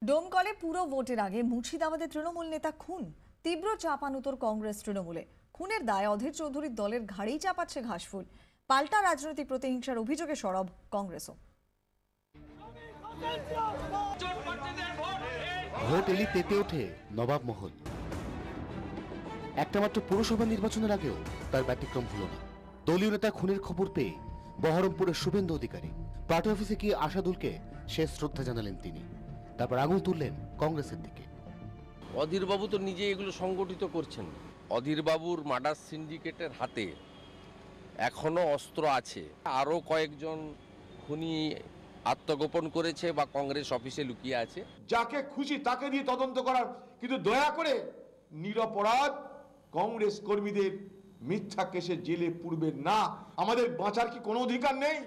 ডোমকলে পুরো ভোটের আগে মুর্শিদাবাদে তৃণমূল নেতা খুন, তীব্র চাপানুতোর কংগ্রেস তৃণমূলে। খুনের দায় অধীর চৌধুরীর দলের ঘাড়েই চাপাচ্ছে ঘাসফুল। পাল্টা রাজনৈতিক প্রতিহিংসার অভিযোগে সরব কংগ্রেসও। ভোট এলি তেতে ওঠে নবাব মহল। একটা মাত্র পুরসভা নির্বাচনের আগেও তার ব্যতিক্রম হলো না। দলীয় নেতা খুনের খবর পেয়ে বহরমপুরের শুভেন্দু অধিকারী পার্টি অফিসে গিয়ে আশাদুলকে শেষ শ্রদ্ধা জানালেন তিনি। তারপর আঙুল তুললেন কংগ্রেসের দিকে। অধীরবাবু তো নিজে এগুলো সংগঠিত করছেন। অধীরবাবুর মার্ডার সিন্ডিকেটের হাতে এখনো অস্ত্র আছে। আরও কয়েকজন খুনি আত্মগোপন করেছে বা কংগ্রেস অফিসে লুকিয়ে আছে। যাকে খুশি তাকে দিয়ে তদন্ত করার, কিন্তু দয়া করে নিরপরাধ কংগ্রেস কর্মীদের মিথ্যা কেসে জেলে পুরবেন না। আমাদের বাঁচার কি কোনো অধিকার নেই?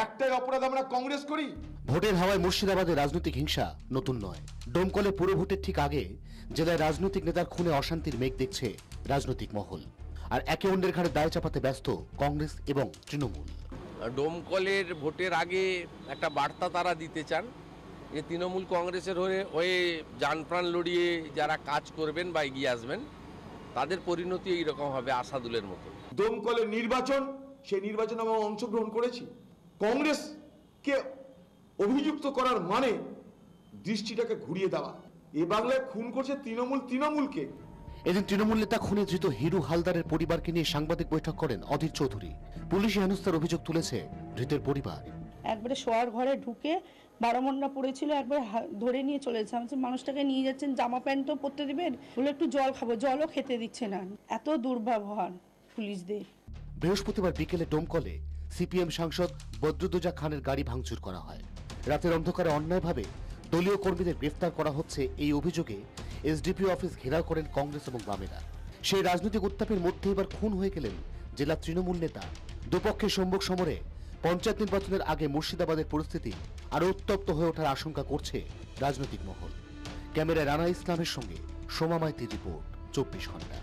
একটাই অপরাধ আমরা কংগ্রেস করি। ভোটের হাওয়ায় মুর্শিদাবাদের রাজনৈতিক হিংসা নতুন নয়। ডোমকলে পুরো ভোটের ঠিক আগে জেলায় রাজনৈতিক নেতার খুনে অশান্তির মেঘ দেখছে রাজনৈতিক মহল, আর একে অন্যের ঘাড়ে দায় চাপাতে ব্যস্ত কংগ্রেস এবং তৃণমূল। ডোমকলের ভোটের আগে একটা বার্তা তারা দিতে চান যে তৃণমূল কংগ্রেসের হয়ে জানপ্রাণ লড়িয়ে যারা কাজ করবেন বা এগিয়ে আসবেন তাদের পরিণতি এইরকম হবে আসাদুলের মতো। ডোমকলের নির্বাচন, সেই নির্বাচনে আমরা অংশগ্রহণ করেছি। কংগ্রেসকে অভিযুক্ত করার মানে দৃষ্টিটাকে ঘুরিয়ে দেওয়া। এ বাংলায় খুন করছে তৃণমূলকে। এদিন তৃণমূল নেতা খুনে ধৃত হিরু হালদারের পরিবারকে নিয়ে সাংবাদিক বৈঠক করেন অধীর চৌধুরী। পুলিশি হেনস্থার অভিযোগ তুলেছে ধৃতের পরিবার। একবারে শোয়ার ঘরে ঢুকে বারমন্ডা পড়েছিল, একবার ধরে নিয়ে চলে যাচ্ছে। আমি মানুষটাকে নিয়ে যাচ্ছেন, জামা প্যান্টও পরতে দিবেন, বলে একটু জল খাবো, জলও খেতে দিচ্ছে না। এত দুর্ব্যবহার পুলিশদের। বৃহস্পতিবার বিকেলে ডোমকলে সিপিএম সাংসদ বদরুদ্দোজা খানের গাড়ি ভাঙচুর করা হয়। রাতের অন্ধকারে অন্যায়ভাবে দলীয় কর্মীদের গ্রেফতার করা হচ্ছে এই অভিযোগে এসডিপি অফিস ঘেরাও করেন কংগ্রেস এবং বামেরা। সেই রাজনৈতিক উত্তাপের মধ্যে এবার খুন হয়ে গেলেন জেলা তৃণমূল নেতা। দুপক্ষের সম্মুখ সমরে পঞ্চায়েত নির্বাচনের আগে মুর্শিদাবাদের পরিস্থিতি আরো উত্তপ্ত হয়ে ওঠার আশঙ্কা করছে রাজনৈতিক মহল। ক্যামেরায় রানা ইসলামের সঙ্গে সোমা মাইতির রিপোর্ট, 24 ঘন্টা।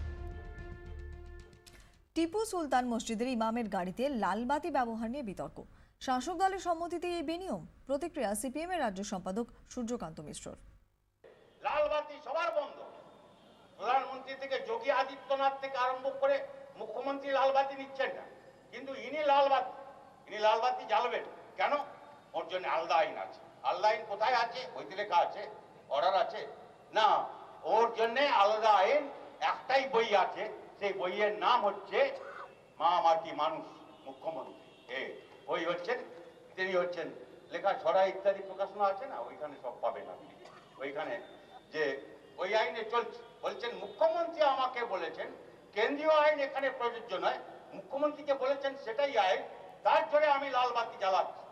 টিপু সুলতান মসজিদের ইমামের গাড়িতে লালবাতি ব্যবহার নিয়ে বিতর্ক। শাসক দলের সম্মতিতে এই বেনিয়ম। প্রতিক্রিয়া সিপিএম এর রাজ্য সম্পাদক সূর্যকান্ত মিশ্রর। লালবাতি সবার বন্ধ। প্রধানমন্ত্রী থেকে যোগী আদিত্যনাথ থেকে আরম্ভ করে মুখ্যমন্ত্রী লালবাতি নিচ্ছেন না, কিন্তু ইনি লালবাতি জ্বালবেন কেন? ওর জন্য আলাদা আইন আছে। আলাদা আইন কোথায় আছে? বইতে লেখা আছে, অর্ডার আছে না। ওর জন্য আলাদা আইন, একটাই বই আছে, সেই বইয়ের নাম হচ্ছে মা মাটি মানুষ মুখ্যমন্ত্রী। ওই হচ্ছেন, তিনি হচ্ছেন লেখা ছড়া ইত্যাদি প্রকাশনা আছে না, ওইখানে সব পাবেন আপনি। ওইখানে যে ওই আইনে চলছে, বলছেন মুখ্যমন্ত্রী আমাকে বলেছেন কেন্দ্রীয় আইন এখানে প্রযোজ্য নয়, মুখ্যমন্ত্রীকে বলেছেন সেটাই আইন, তার জন্য আমি লালবাতি জ্বালাচ্ছি।